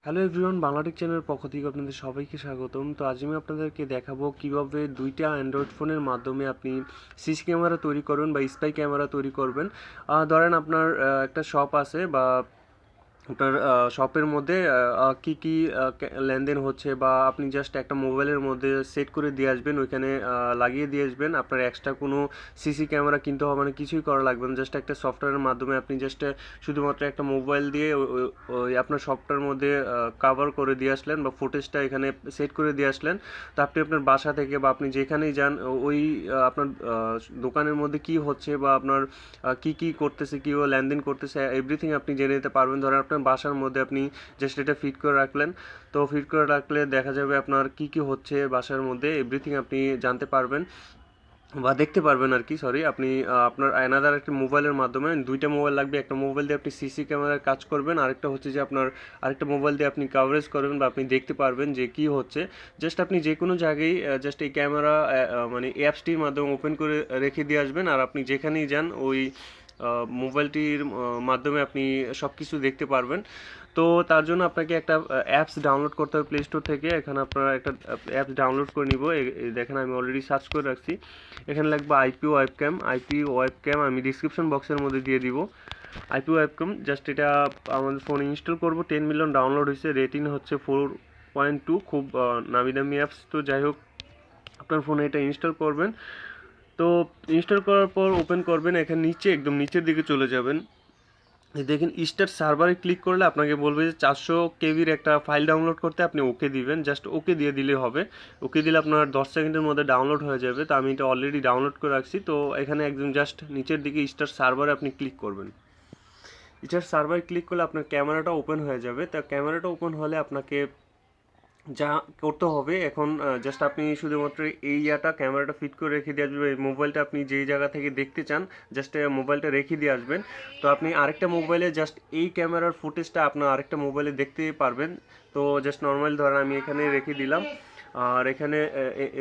Hello everyone, Bangla Tech চ্যানেলের পক্ষ থেকে আপনাদের সবাইকে স্বাগতম। তো আজ আমি আপনাদেরকে দেখাবো কিভাবে দুইটা অ্যান্ড্রয়েড ফোনের মাধ্যমে আপনি সিসি ক্যামেরা তৈরি করবেন বা স্পাই ক্যামেরা তৈরি করবেন। ধরেন আপনার একটা শপ আছে বা আপনার শপের মধ্যে কি কি লেনদেন হচ্ছে বা আপনি জাস্ট একটা মোবাইলের মধ্যে সেট করে দিয়ে আসবেন, ওইখানে লাগিয়ে দিয়ে আসবেন। আপনার এক্সট্রা কোনো সিসি ক্যামেরা কিনতে হবে না, কিছুই করা লাগবে না। জাস্ট একটা সফটওয়্যারের মাধ্যমে আপনি জাস্ট শুধুমাত্র একটা মোবাইল দিয়ে ওই আপনার শপটার মধ্যে কাভার করে দিয়ে আসলেন বা ফুটেজটা এখানে সেট করে দিয়ে আসলেন। তো আপনি আপনার বাসা থেকে বা আপনি যেখানেই যান ওই আপনার দোকানের মধ্যে কি হচ্ছে বা আপনার কি কি করতেছে, কীভাবে লেনদেন করতেছে, এভরিথিং আপনি জেনে নিতে পারবেন। ধরেন আপনার বাসার মধ্যে আপনি জাস্ট এটা ফিট করে রাখলেন। তো ফিট করে রাখলে দেখা যাবে আপনার কি কি হচ্ছে বাসার মধ্যে, এভরিথিং আপনি জানতে পারবেন বা দেখতে পারবেন আর কি। সরি, আপনি আপনার অ্যানাদার একটা মোবাইলের মাধ্যমে, দুইটা মোবাইল লাগবে। একটা মোবাইল দিয়ে আপনি সিসি ক্যামেরার কাজ করবেন, আরেকটা হচ্ছে যে আপনার আরেকটা মোবাইল দিয়ে আপনি কাভারেজ করবেন বা আপনি দেখতে পারবেন যে কি হচ্ছে। জাস্ট আপনি যে কোনো জায়গায় জাস্ট এই ক্যামেরা মানে অ্যাপসটির মাধ্যমে ওপেন করে রেখে দিয়ে আসবেন, আর আপনি যেখানেই যান ওই মোবাইলটির মাধ্যমে আপনি সব কিছু দেখতে পারবেন। তো তার জন্য আপনাকে একটা অ্যাপস ডাউনলোড করতে হবে প্লে স্টোর থেকে। এখানে আপনারা একটা অ্যাপস ডাউনলোড করে নিব। দেখেন আমি অলরেডি সার্চ করে রাখছি। এখানে লাগবে আইপি ওয়েবক্যাম। আইপি ওয়েবক্যাম আমি ডিসক্রিপশন বক্সের মধ্যে দিয়ে দিব। আইপি ওয়েবক্যাম জাস্ট এটা আমাদের ফোনে ইনস্টল করব। 10 মিলিয়ন ডাউনলোড হয়েছে, রেটিং হচ্ছে 4.2, খুব নামি দামি অ্যাপস। তো যাই হোক, আপনার ফোনে এটা ইনস্টল করবেন। তো ইনস্টল করার পর ওপেন করবেন, এখানে নিচে একদম নিচের দিকে চলে যাবেন। দেখেন স্টার্ট সার্ভারে ক্লিক করলে আপনাকে বলবে যে 400 কেবির একটা ফাইল ডাউনলোড করতে, আপনি ওকে দিবেন। জাস্ট ওকে দিয়ে দিলে হবে। ওকে দিলে আপনার 10 সেকেন্ডের মধ্যে ডাউনলোড হয়ে যাবে। তো আমি এটা অলরেডি ডাউনলোড করে রাখছি। তো এখানে একদম জাস্ট নিচের দিকে স্টার্ট সার্ভারে আপনি ক্লিক করবেন। স্টার্ট সার্ভারে ক্লিক করলে আপনার ক্যামেরাটা ওপেন হয়ে যাবে। তা ক্যামেরাটা ওপেন হলে আপনাকে যা করতে হবে এখন, জাস্ট আপনি শুধুমাত্র এই ক্যামেরাটা ফিট করে রেখে দিয়ে আসবেন। এই মোবাইলটা আপনি যেই জায়গা থেকে দেখতে চান জাস্ট মোবাইলটা রেখে দিয়ে আসবেন। তো আপনি আরেকটা মোবাইলে জাস্ট এই ক্যামেরার ফুটেজটা আপনার আরেকটা মোবাইলে দেখতে পারবেন। তো জাস্ট নর্মাল ধরেন আমি এখানে রেখে দিলাম, আর এখানে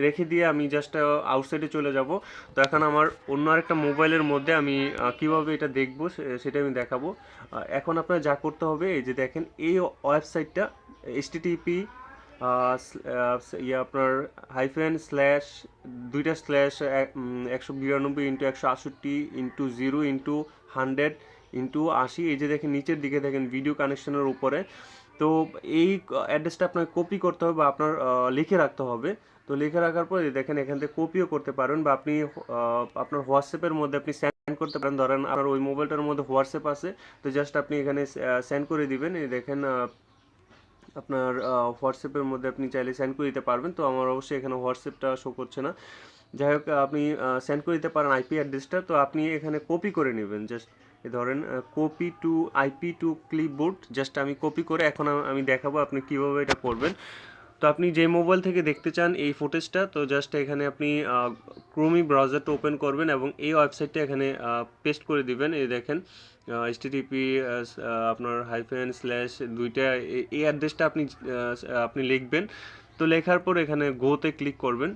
রেখে দিয়ে আমি জাস্ট আউটসাইডে চলে যাব। তো এখন আমার অন্য আরেকটা মোবাইলের মধ্যে আমি কীভাবে এটা দেখবো সেটা আমি দেখাবো। এখন আপনার যা করতে হবে, এই যে দেখেন এই ওয়েবসাইটটা HTTP আপনার হাইফেন স্ল্যাশ, দুইটা স্ল্যাশ, 192/168/0/100/80, এই যে দেখেন নিচের দিকে দেখেন ভিডিও কানেকশনের উপরে। তো এই অ্যাড্রেসটা আপনার কপি করতে হবে বা আপনার লিখে রাখতে হবে। তো লিখে রাখার পর এই দেখেন এখান থেকে কপিও করতে পারেন বা আপনি আপনার হোয়াটসঅ্যাপের মধ্যে আপনি সেন্ড করতে পারেন। ধরেন আপনার ওই মোবাইলটার মধ্যে হোয়াটসঅ্যাপ আছে, তো জাস্ট আপনি এখানে সেন্ড করে দিবেন। এই দেখেন আপনার হোয়াটসঅ্যাপের মধ্যে আপনি চাইলে সেন্ড করে দিতে পারবেন। তো আমার অবশ্যই এখানে হোয়াটসঅ্যাপটা শো করছে না। যাই হোক, আপনি সেন্ড করে দিতে পারেন আইপি অ্যাড্রেসটা। তো আপনি এখানে কপি করে নেবেন। জাস্ট ধরেন copy to IP two clipboard, just আমি কপি করে এখন আমি দেখাবো আপনি কীভাবে এটা করবেন। তো আপনি যে মোবাইল থেকে দেখতে চান এই ফুটেজটা, তো জাস্ট এখানে আপনি ক্রোমি ব্রাউজারটা ওপেন করবেন এবং এই ওয়েবসাইটটা এখানে পেস্ট করে দিবেন। এই দেখেন HTTP আপনার হাইফেন স্ল্যাশ দুইটা, এই অ্যাড্রেসটা আপনি লিখবেন। তো লেখার পর এখানে গোতে ক্লিক করবেন।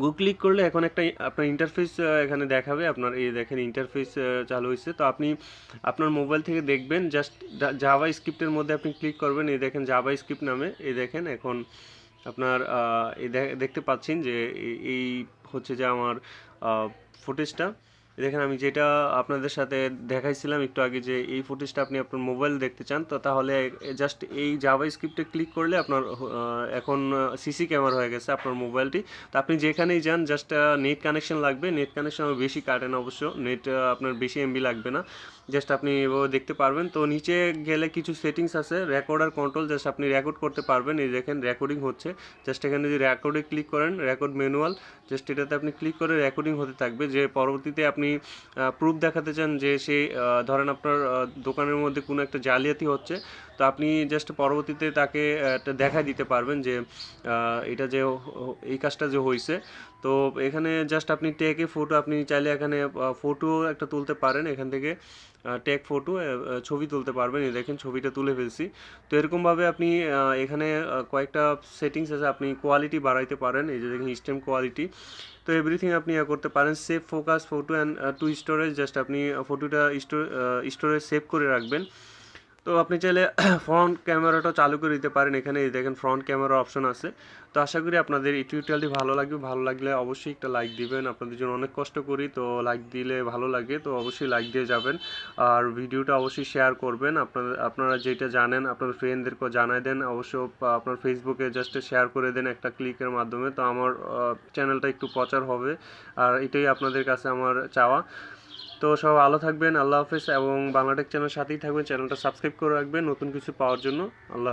গো ক্লিক করলে এখন একটা আপনার ইন্টারফেস এখানে দেখাবে। আপনার এই দেখেন ইন্টারফেস চালু হয়েছে। তো আপনি আপনার মোবাইল থেকে দেখবেন জাস্ট জাভা স্ক্রিপ্টের মধ্যে আপনি ক্লিক করবেন। এই দেখেন জাভা স্ক্রিপ্ট নামে, এই দেখেন এখন আপনার এই দেখতে পাচ্ছেন যে এই হচ্ছে যে আমার ফুটেজটা। দেখেন আমি যেটা আপনাদের সাথে দেখাইছিলাম একটু আগে, যে এই ফুটেজটা আপনি আপনার মোবাইল দেখতে চান, তো তাহলে জাস্ট এই জাভা স্ক্রিপ্টে ক্লিক করলে আপনার এখন সিসি ক্যামেরা হয়ে গেছে আপনার মোবাইলটি। তো আপনি যেখানেই যান জাস্ট নেট কানেকশন লাগবে। নেট কানেকশন বেশি কাটে না অবশ্য, নেট আপনার বেশি এমবি লাগবে না। জাস্ট আপনি এভাবে দেখতে পারবেন। তো নিচে গেলে কিছু সেটিংস আছে, রেকর্ড আর কন্ট্রোল, জাস্ট আপনি রেকর্ড করতে পারবেন। এই দেখেন রেকর্ডিং হচ্ছে। জাস্ট এখানে যদি রেকর্ডে ক্লিক করেন, রেকর্ড ম্যানুয়াল, জাস্ট এটাতে আপনি ক্লিক করে রেকর্ডিং হতে থাকবে। যে পরবর্তীতে আপনি প্রুফ দেখাতে চান যে সে ধরেন আপনার দোকানের মধ্যে কোনো একটা জালিয়াতি হচ্ছে, তো আপনি জাস্ট পরবর্তীতে তাকে দেখাই দিতে পারবেন যে এটা যে এই কাজটা যে হয়েছে। তো এখানে জাস্ট আপনি টেকে ফটো, আপনি চাইলে এখানে ফটো একটা তুলতে পারেন। এখান থেকে টেক ফটো ছবি তুলতে পারবেন। এই দেখেন ছবিটা তুলে ফেলছি। তো এরকমভাবে আপনি এখানে কয়েকটা সেটিংস আছে, আপনি কোয়ালিটি বাড়াইতে পারেন। এই যে দেখেন স্টেম কোয়ালিটি। তো এভরিথিং আপনি করতে পারেন। Save focus photo and to storage, just আপনি ফটোটা স্টোরেজ সেভ করে রাখবেন। তো আপনি চাইলে ফ্রন্ট ক্যামেরাটা চালু করে দিতে পারেন। এখানে এই দেখেন ফ্রন্ট ক্যামেরা অপশন আছে। তো আশা করি আপনাদের এই টিউটোরিয়ালটি ভালো লাগবে। ভালো লাগলে অবশ্যই একটা লাইক দিবেন। আপনাদের জন্য অনেক কষ্ট করি, তো লাইক দিলে ভালো লাগে। তো অবশ্যই লাইক দিয়ে যাবেন। আর ভিডিওটা অবশ্যই শেয়ার করবেন। আপনারা যেটা জানেন আপনাদের ফ্রেন্ডদেরকেও জানায় দেন। অবশ্য আপনার ফেসবুকে জাস্ট শেয়ার করে দেন একটা ক্লিকের মাধ্যমে। তো আমার চ্যানেলটা একটু প্রচার হবে। আর এটাই আপনাদের কাছে আমার চাওয়া। তো সবাই ভালো থাকবেন। আল্লাহ হাফেজ এবং বাংলাটেক চ্যানেলের সাথেই থাকবেন। চ্যানেলটা সাবস্ক্রাইব করে রাখবেন নতুন কিছু পাওয়ার জন্য। আল্লাহ